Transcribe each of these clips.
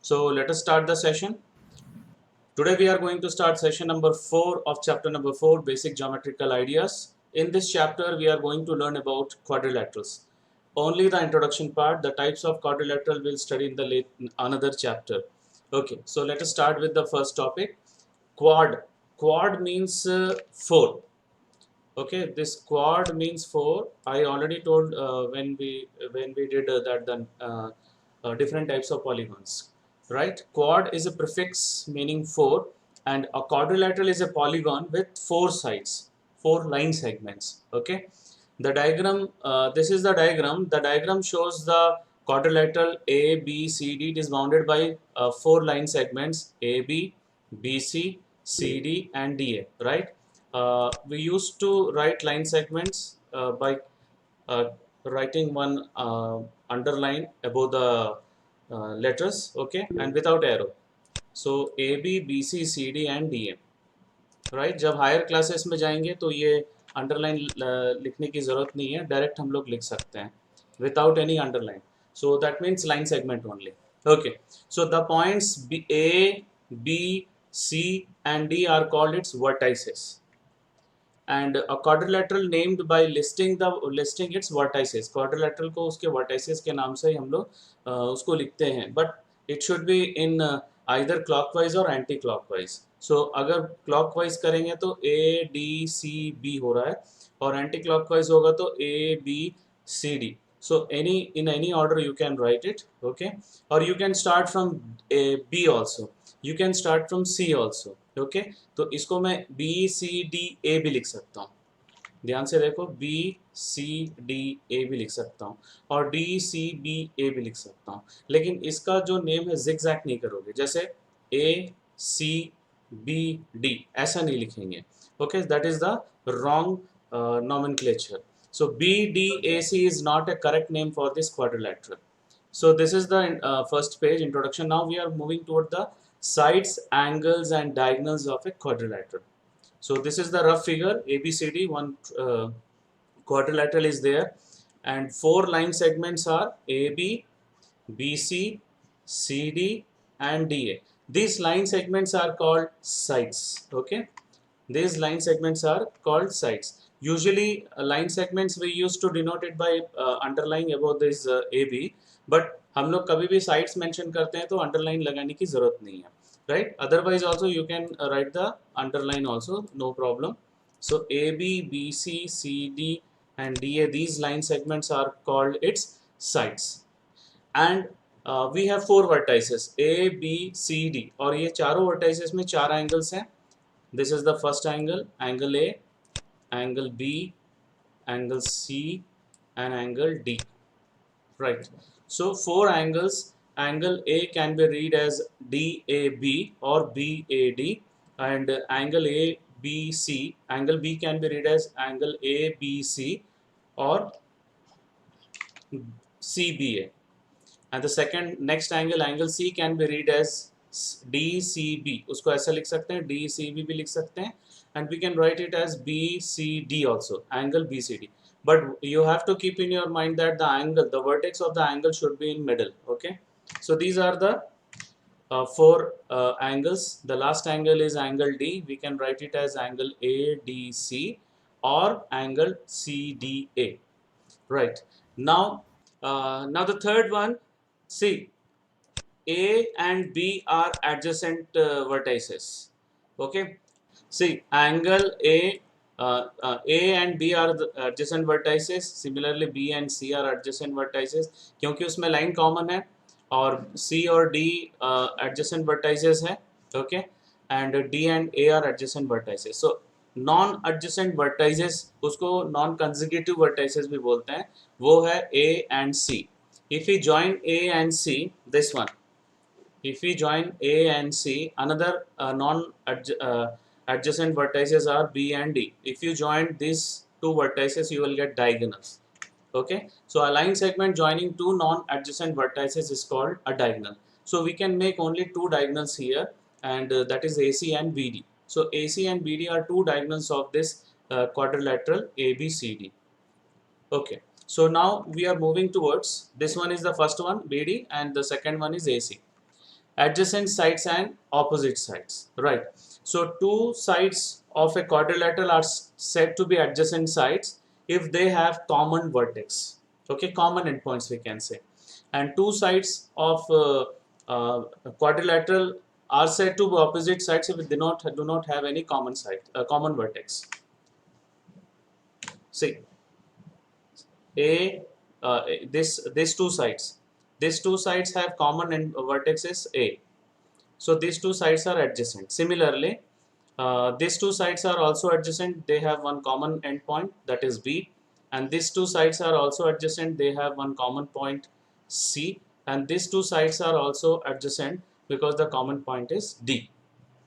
So let us start the session. Today we are going to start session number 4 of chapter number 4, basic geometrical ideas. In this chapter we are going to learn about quadrilaterals. Only the introduction part, the types of quadrilateral we'll study in the another chapter. Okay, so let us start with the first topic. Quad. Quad means 4. Okay, this quad means 4. I already told when we did that the different types of polygons, right? Quad is a prefix meaning 4, and a quadrilateral is a polygon with 4 sides, 4 line segments. Okay, the diagram, this is the diagram. The diagram shows the quadrilateral A, B, C, D. It is bounded by 4 line segments A, B, B, C, C, D, and D, A, right? We used to write line segments by uh, writing one underline above the letters, okay, and without arrow. So A, B, B, C, C, D, and D, A. Right जब higher classes में जाएंगे तो ये underline लिखने की ज़रूरत नहीं है, डायरेक्ट हम लोग लिख सकते हैं without any underline. So that means line segment only. Okay, so the points A, B, C and D are called its vertices, and a quadrilateral named by listing its vertices. quadrilateral को उसके vertices के नाम से ही हम लोग उसको लिखते हैं, but it should be in either clockwise or anti clockwise. so अगर clockwise करेंगे तो A D C B हो रहा है, और anti clockwise होगा तो A B C D. so in any order you can write it, okay, or you can start from B also, you can start from C also. Okay, तो इसको मैं B C D A भी लिख सकता हूँ. ध्यान से देखो, बी सी डी ए भी लिख सकता हूँ और डी सी बी ए भी लिख सकता हूँ, लेकिन इसका जो नेम है जिगजैग नहीं करोगे. जैसे ए सी बी डी ऐसा नहीं लिखेंगे. Okay, that is the wrong nomenclature. So B D A C is not a correct name for this quadrilateral. So this is the first page introduction. Now we are moving toward the sides, angles and diagonals of a quadrilateral. So this is the rough figure. ABCD, one quadrilateral is there, and 4 line segments are AB, BC, CD and DA. These line segments are called sides. Okay, these line segments are called sides. Usually line segments we used to denote it by underlying above this AB, but हम लोग कभी भी sides mention करते हैं तो underline लगाने की ज़रूरत नहीं है, right? Otherwise also you can write the underline also, no problem. So AB, BC, CD and DA, these line segments are called its sides. And we have 4 vertices A, B, C, D, और ये चारों vertices में 4 angles हैं. This is the first angle, angle A, angle B, angle C and angle D, right? So 4 angles. Angle A can be read as DAB or BAD, and angle ABC, angle B can be read as angle ABC or CBA, and the second next angle, angle C, can be read as DCB. उसको ऐसा लिख सकते हैं, DCB भी लिख सकते हैं, and we can write it as BCD also, angle BCD. But you have to keep in your mind that the angle, the vertex of the angle should be in middle. Okay, so these are the 4 angles. The last angle is angle D. We can write it as angle ADC or angle CDA. Right, now now the third one, see, A and B are adjacent vertices. Okay, see, angle A and B are the adjacent vertices. Similarly B and C are adjacent vertices क्योंकि उसमें line common है, और C और D adjacent vertices है. Okay, and D and A are adjacent vertices. So non adjacent vertices, उसको non consecutive वर्टाइजेस भी बोलते हैं, वो है A and C. If we join A and C, this one, if we join A and C, another non adjacent vertices are B and D. If you join these 2 vertices, you will get diagonals. Okay, so a line segment joining 2 non adjacent vertices is called a diagonal. So we can make only 2 diagonals here, and that is AC and BD. So AC and BD are 2 diagonals of this quadrilateral ABCD. Okay, so now we are moving towards, this one is the first one BD and the second one is AC. adjacent sides and opposite sides, right? So two sides of a quadrilateral are said to be adjacent sides if they have common vertex, okay, common endpoints we can say. And two sides of quadrilateral are said to be opposite sides if they do not have any common side, common vertex. See, a these two sides have common and vertexes a. So these two sides are adjacent. Similarly, these two sides are also adjacent. They have one common endpoint, that is B, and these two sides are also adjacent. They have one common point, C, and these two sides are also adjacent because the common point is D.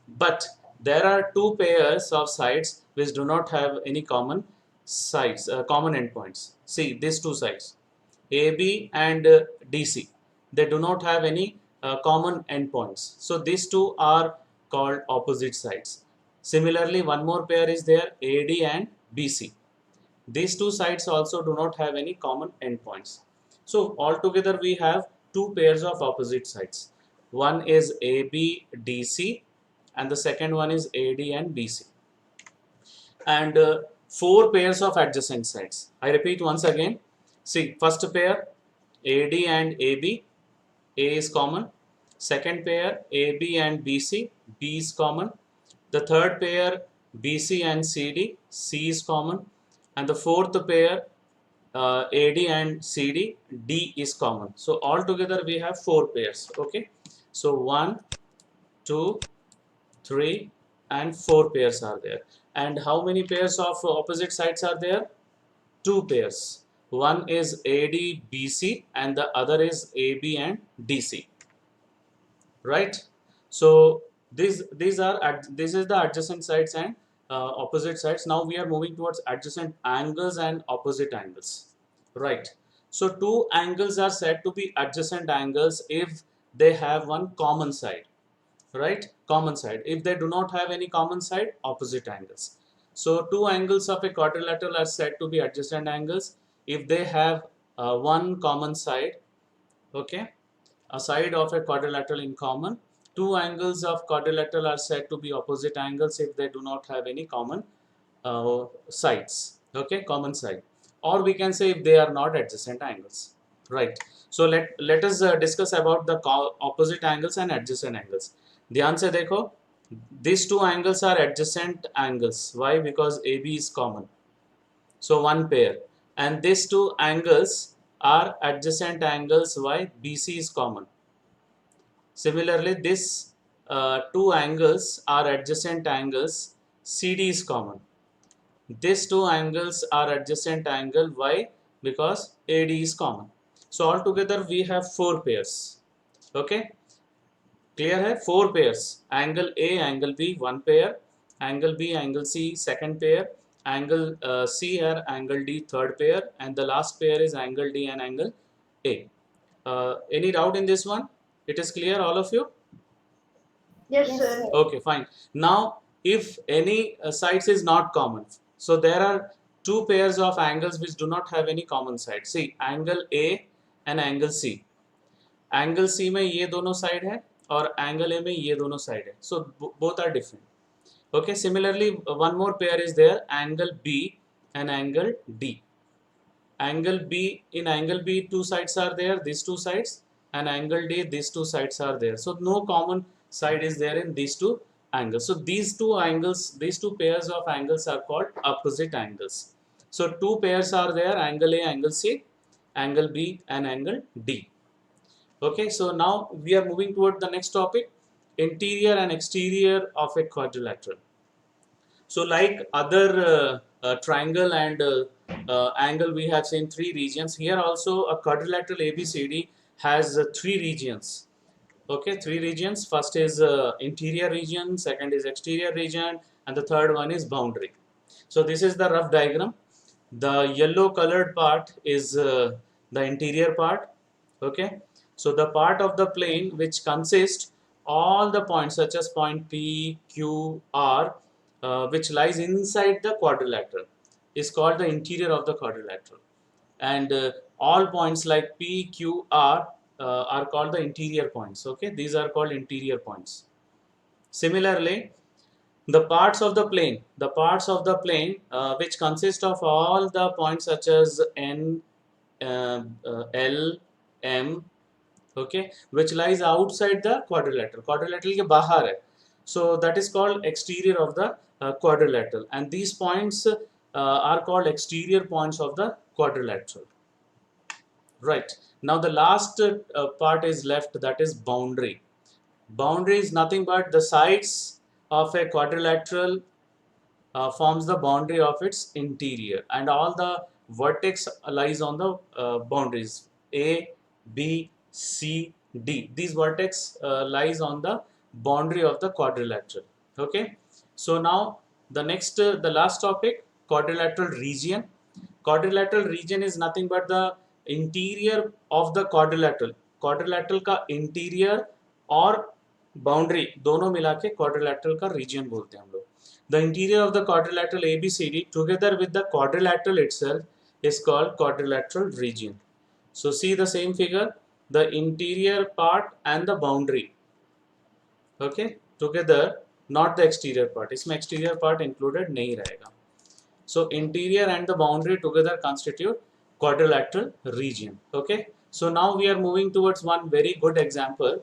But there are two pairs of sides which do not have any common sides, common endpoints. See these two sides, AB and DC. They do not have any common endpoints. So these two are called opposite sides. Similarly, one more pair is there, AD and BC. These two sides also do not have any common endpoints. So altogether we have two pairs of opposite sides. One is ABDC and the second one is AD and BC. And four pairs of adjacent sides. I repeat once again. See, first pair AD and AB, A is common. Second pair AB and BC, B is common. The third pair BC and CD, C is common. And the fourth pair AD and CD, D is common. So altogether we have four pairs. Okay. So 1, 2, 3 and 4 pairs are there. And how many pairs of opposite sides are there? Two pairs. One is ADBC and the other is AB and DC. Right? So this is the adjacent sides and opposite sides. Now we are moving towards adjacent angles and opposite angles. Right? So two angles are said to be adjacent angles if they have one common side. Right, common side. If they do not have any common side, opposite angles. So two angles of a quadrilateral are said to be adjacent angles if they have one common side. Okay, a side of a quadrilateral in common. Two angles of quadrilateral are said to be opposite angles if they do not have any common sides. Okay, common side. Or we can say if they are not adjacent angles. Right. So let us discuss about the opposite angles and adjacent angles. ध्यान से देखो, these two angles are adjacent angles. Why? Because AB is common. So one pair. And these two angles are adjacent angles. Why? BC is common. Similarly, these two angles are adjacent angles. CD is common. These two angles are adjacent angle. Why? Because AD is common. So altogether we have four pairs. Okay. Clear है? Four pairs. Angle A, angle B, one pair. Angle B, angle C, second pair. Angle C here, angle D, third pair. And the last pair is angle D and angle A. Any doubt in this one? It is clear, all of you? Yes, sir. Okay, fine. Now, if any sides is not common, so there are two pairs of angles which do not have any common side. See, angle A and angle C. Angle C में ये दोनों side है और angle A में ये दोनों side है. So both are different. Okay, similarly one more pair is there, angle B and angle D. Angle B, in angle B two sides are there, these two sides, and angle D, these two sides are there. So no common side is there in these two angles. So these two angles, these two pairs of angles are called opposite angles. So two pairs are there, angle A, angle C, angle B and angle D. Okay, so now we are moving toward the next topic, interior and exterior of a quadrilateral. So like other triangle and angle, we have seen three regions. Here also a quadrilateral ABCD has three regions. Okay, three regions. First is interior region, second is exterior region, and the third one is boundary. So this is the rough diagram. The yellow colored part is the interior part. Okay, so the part of the plane which consists all the points such as point P, Q, R, which lies inside the quadrilateral is called the interior of the quadrilateral. And all points like P, Q, R are called the interior points. Okay, these are called interior points. Similarly, the parts of the plane which consist of all the points such as N, L, M, okay, which lies outside the quadrilateral. Quadrilateral के बाहर है, so that is called exterior of the quadrilateral, and these points are called exterior points of the quadrilateral. Right. Now the last part is left, that is boundary. Boundary is nothing but the sides of a quadrilateral forms the boundary of its interior, and all the vertex lies on the boundaries A, B, C, D. These vertex lies on the boundary of the quadrilateral. Okay. So now the next, the last topic, quadrilateral region. Quadrilateral region is nothing but the interior of the quadrilateral. Quadrilateral का interior और boundary दोनों मिला के quadrilateral का region बोलते हैं हम लोग. The interior of the quadrilateral ABCD together with the quadrilateral itself is called quadrilateral region. So see the same figure, the interior part and the boundary, okay, together, not the exterior part. इसमें exterior part included नहीं रहेगा. So interior and the boundary together constitute quadrilateral region. Okay. So now we are moving towards one very good example.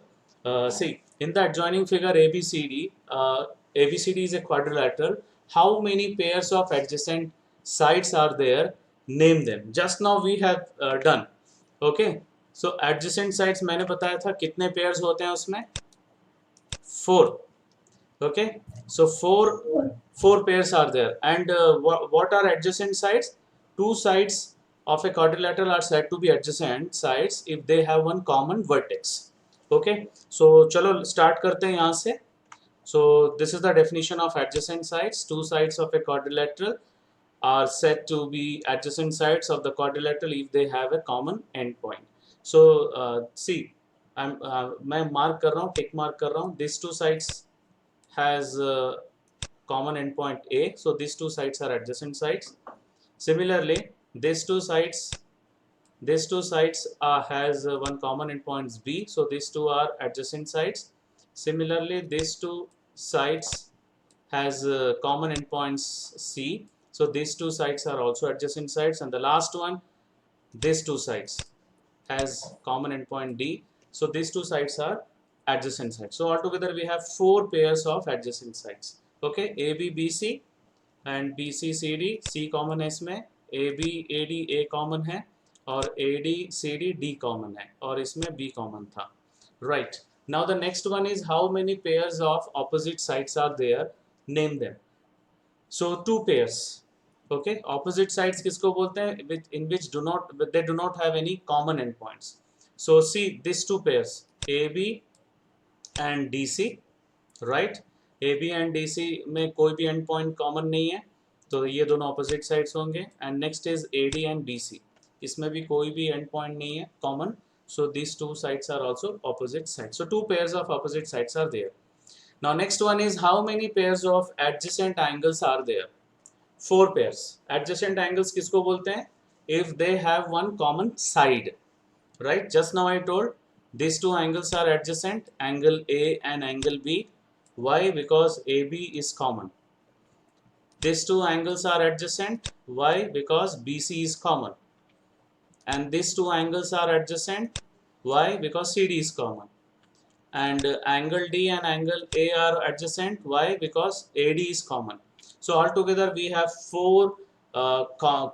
See, in the adjoining figure ABCD, ABCD is a quadrilateral. How many pairs of adjacent sides are there? Name them. Just now we have done. Okay. So adjacent sides मैंने बताया था कितने pairs होते हैं उसमें? 4. Okay, so four pairs are there, and what are adjacent sides? Two sides of a quadrilateral are said to be adjacent sides if they have one common vertex. Okay, so चलो start करते हैं यहाँ से. So this is the definition of adjacent sides. Two sides of a quadrilateral are said to be adjacent sides of the quadrilateral if they have a common endpoint. So see, मैं mark कर रहा हूँ, tick mark कर रहा हूँ. These two sides has common endpoint A, so these two sides are adjacent sides. Similarly, these two sides has one common endpoint B, so these two are adjacent sides. Similarly, these two sides has common endpoints C, so these two sides are also adjacent sides. And the last one, these two sides has common endpoint D, so these two sides are adjacent sides. So altogether we have 4 pairs of adjacent sides. Okay, AB, BC and BC, CD. C common है इसमें, AB, AD A common है और AD, CD D common है और इसमें B common था. Right. Now the next one is how many pairs of opposite sides are there? Name them. So 2 pairs. Okay, opposite sides किसको बोलते हैं? In which they do not have any common endpoints. So see these 2 pairs, AB and DC, right? AB and DC में कोई भी end point common नहीं है, तो ये दोनों opposite sides होंगे. And next is AD and BC, इसमें भी कोई भी end point नहीं है common, so these two sides are also opposite sides. So 2 pairs of opposite sides are there. Now next one is how many pairs of adjacent angles are there? 4 pairs. Adjacent angles किसको बोलते हैं? If they have one common side, right? Just now I told these two angles are adjacent, angle A and angle B. Why? Because AB is common. These two angles are adjacent. Why? Because BC is common. And these two angles are adjacent. Why? Because CD is common. And angle D and angle A are adjacent. Why? Because AD is common. So altogether we have 4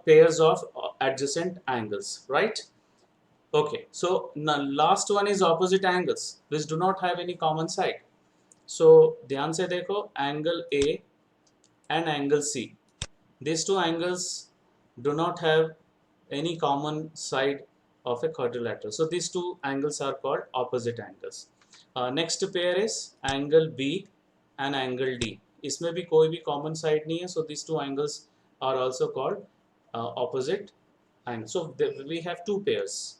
pairs of adjacent angles, right? Okay, so now last one is opposite angles which do not have any common side. So ध्यान से देखो, angle A and angle C. These two angles do not have any common side of a quadrilateral. So these two angles are called opposite angles. Next pair is angle B and angle D. इसमें भी कोई भी common side नहीं है, so these two angles are also called opposite angles. So we have 2 pairs,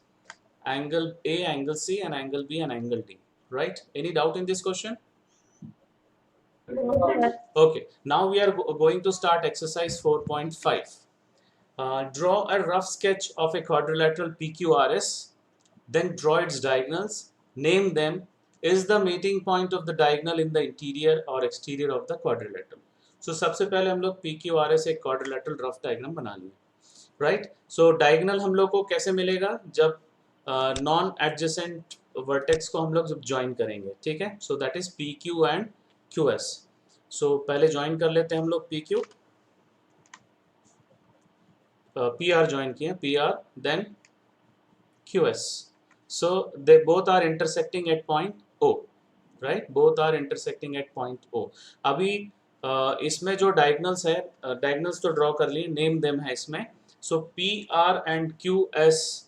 angle A, angle C, and angle B and angle D. Right? Any doubt in this question? Okay. Now we are going to start exercise 4.5. Draw a rough sketch of a quadrilateral PQRS then draw its diagonals, name them, is the meeting point of the diagonal in the interior or exterior of the quadrilateral. So सबसे पहले हम लोग PQRS एक quadrilateral rough diagram बना लिए, right? So diagonal हम लोग को कैसे मिलेगा, जब नॉन एडजेसेंट वर्टेक्स को हम लोग जब ज्वाइन करेंगे, ठीक है? So that is PQ and QS. सो पहले ज्वाइन कर लेते हैं हम लोग PQ, PR ज्वाइन किए, PR then QS. So they both are intersecting at point O, right? Both are intersecting at point O. अभी इसमें जो डायगनल्स है, डायगनल्स तो ड्रॉ कर लिए, नेम देम है इसमें. So PR and QS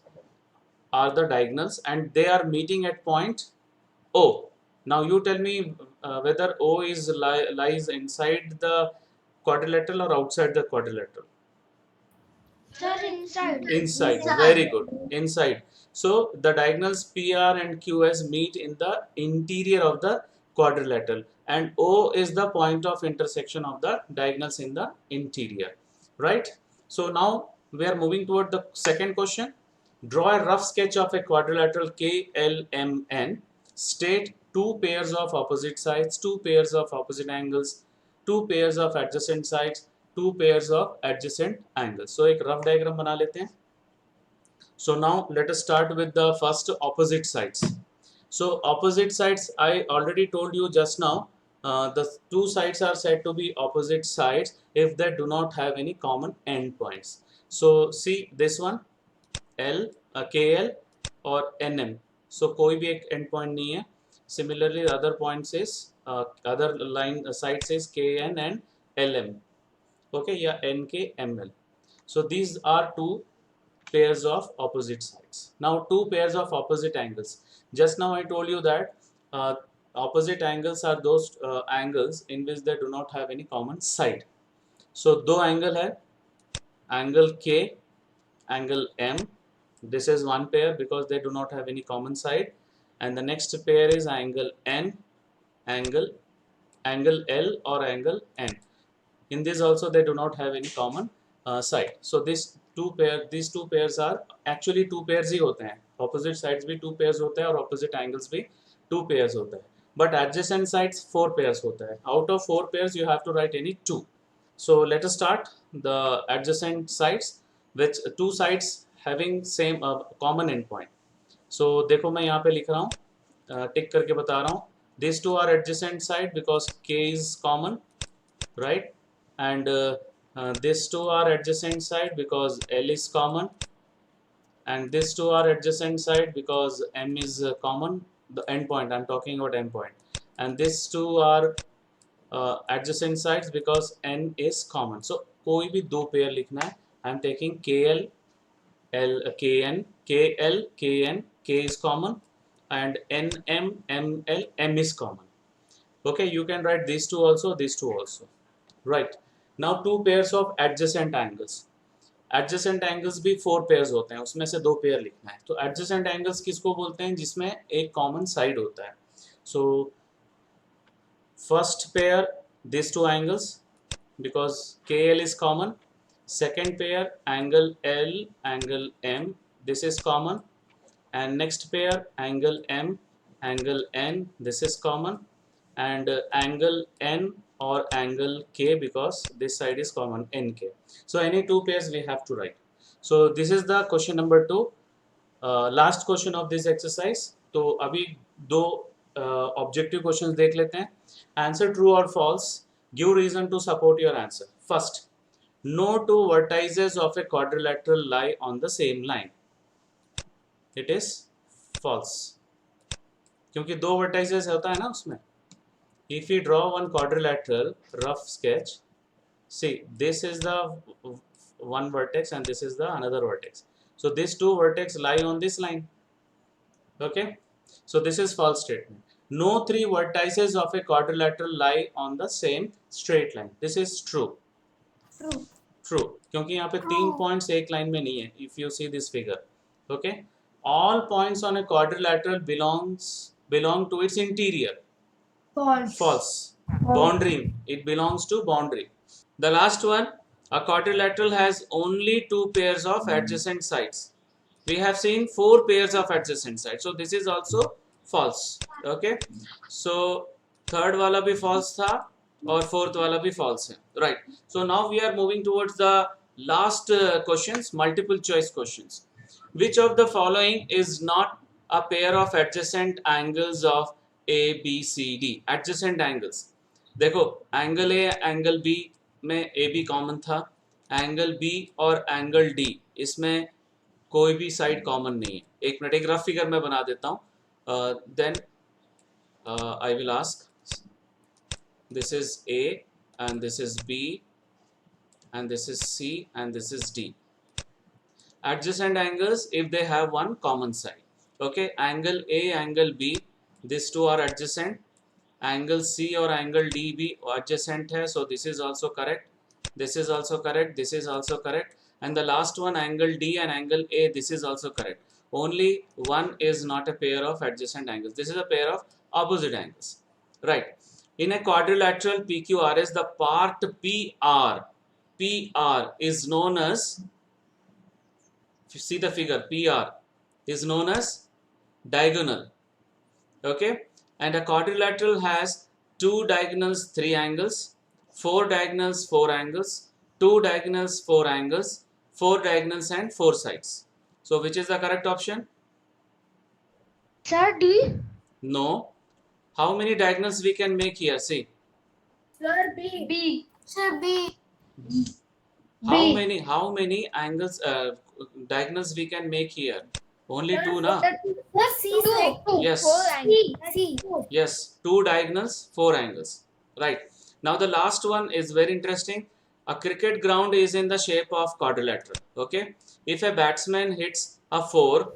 are the diagonals and they are meeting at point O. Now you tell me whether O is lies inside the quadrilateral or outside the quadrilateral. Sir, inside. Inside. Very good. Inside. So the diagonals PR and QS meet in the interior of the quadrilateral and O is the point of intersection of the diagonals in the interior, right? So now we are moving toward the second question. Draw a rough sketch of a quadrilateral KLMN. State two pairs of opposite sides, two pairs of opposite angles, two pairs of adjacent sides, two pairs of adjacent angles. So एक rough diagram बना लेते हैं. So now let us start with the first opposite sides. So opposite sides, I already told you just now, the two sides are said to be opposite sides if they do not have any common endpoints. So see this one, L, KL और NM. So कोई भी एक end point नहीं है. Similarly, the other points is other line sides is KN and LM. Okay, yeah, NKML. So these are two pairs of opposite sides. Now two pairs of opposite angles. Just now I told you that opposite angles are those angles in which they do not have any common side. So दो angle है, angle K, angle M. This is one pair because they do not have any common side. And the next pair is angle N, angle L or angle N. In this also they do not have any common side. So these two pairs are actually two pairs ही होते हैं. Opposite sides भी two pairs होते हैं और opposite angles भी two pairs होते हैं. But adjacent sides four pairs होता है. Out of four pairs you have to write any two. So let us start the adjacent sides with two sides having same common endpoint. So देखो मैं यहाँ पे लिख रहा हूँ, टिक करके बता रहा हूँ. These two are adjacent side because K is common, right? And these two are adjacent side because L is common, and these two are adjacent side because M is common, the endpoint, I'm talking about endpoint, and these two are adjacent sides because N is common. So कोई भी दो pair लिखना है, I'm taking KL, KN, KL, KN, K is common, and NM, ML, M is common. Okay, you can write these two also, these two also. Right. Now two pairs of adjacent angles. Adjacent angles भी four pairs होते हैं, उसमें से दो pair लिखना है. तो adjacent angles किसको बोलते हैं, जिसमें एक common side होता है. So first pair, these two angles because KL is common. Second pair, angle L, angle M, this is common. And next pair, angle M, angle N, this is common. And angle N or angle K because this side is common, NK. So any two pairs we have to write. So this is the question number 2. Last question of this exercise. तो अभी दो objective questions देख लेते हैं. Answer true or false. Give reason to support your answer. First, no two vertices of a quadrilateral lie on the same line. It is false. क्योंकि दो vertices होता है ना उसमें. If we draw one quadrilateral rough sketch, see this is the one vertex and this is the another vertex. So these two vertex lie on this line. Okay, so this is false statement. No three vertices of a quadrilateral lie on the same straight line. This is true. True. True, क्योंकि यहाँ पे तीन points एक line में नहीं है. If you see this figure, okay, all points on a quadrilateral belong to its interior. False. False. Boundary. It belongs to boundary. The last one, a quadrilateral has only two pairs of adjacent sides. we have seen 4 pairs of adjacent sides, so this is also false. Okay, so third wala bhi false tha और fourth wala bhi false है, right? So now we are moving towards the last questions, multiple choice questions. Which of the following is not a pair of adjacent angles of A B C D? Adjacent angles, देखो angle A angle B में A B common था, angle B और angle D इसमें कोई भी side common नहीं है. एक मिनट, एक रफ फिगर मैं बना देता हूँ. Then I will ask, this is A and this is B and this is C and this is D. Adjacent angles if they have one common side. Okay, angle A, angle B, these two are adjacent. Angle C or angle D भी adjacent है, so this is also correct. This is also correct. This is also correct. And the last one, angle D and angle A, this is also correct. Only one is not a pair of adjacent angles. This is a pair of opposite angles. Right. In a quadrilateral PQRS, the part PR is known as, if you see the figure, PR is known as diagonal. Okay, and a quadrilateral has 2 diagonals 3 angles, 4 diagonals 4 angles, 2 diagonals 4 angles, 4 diagonals and 4 sides. So which is the correct option? Sir, D. No. How many diagonals we can make here? See. Sir, B. B. Sir, B. How many angles diagonals we can make here? Only 2 na? C. Two. Yes. C. Yes, 2 diagonals 4 angles. Right. Now the last one is very interesting. A cricket ground is in the shape of quadrilateral. Okay, if a batsman hits a 4,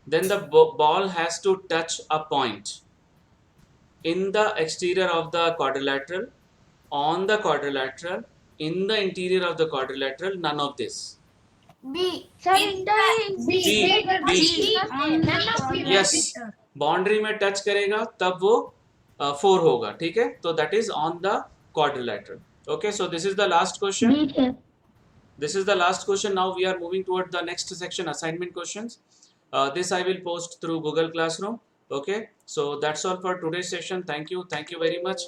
then the ball has to touch a point in the exterior of the quadrilateral, on the quadrilateral, in the interior of the quadrilateral, none of this. B. Sir, B. Yes, boundary में touch करेगा तब वो 4 होगा. ठीक है, तो that is on the quadrilateral. Okay, so this is the last question. This is the last question. Now we are moving toward the next section, assignment questions. This I will post through Google Classroom. Okay, so that's all for today's session. Thank you very much.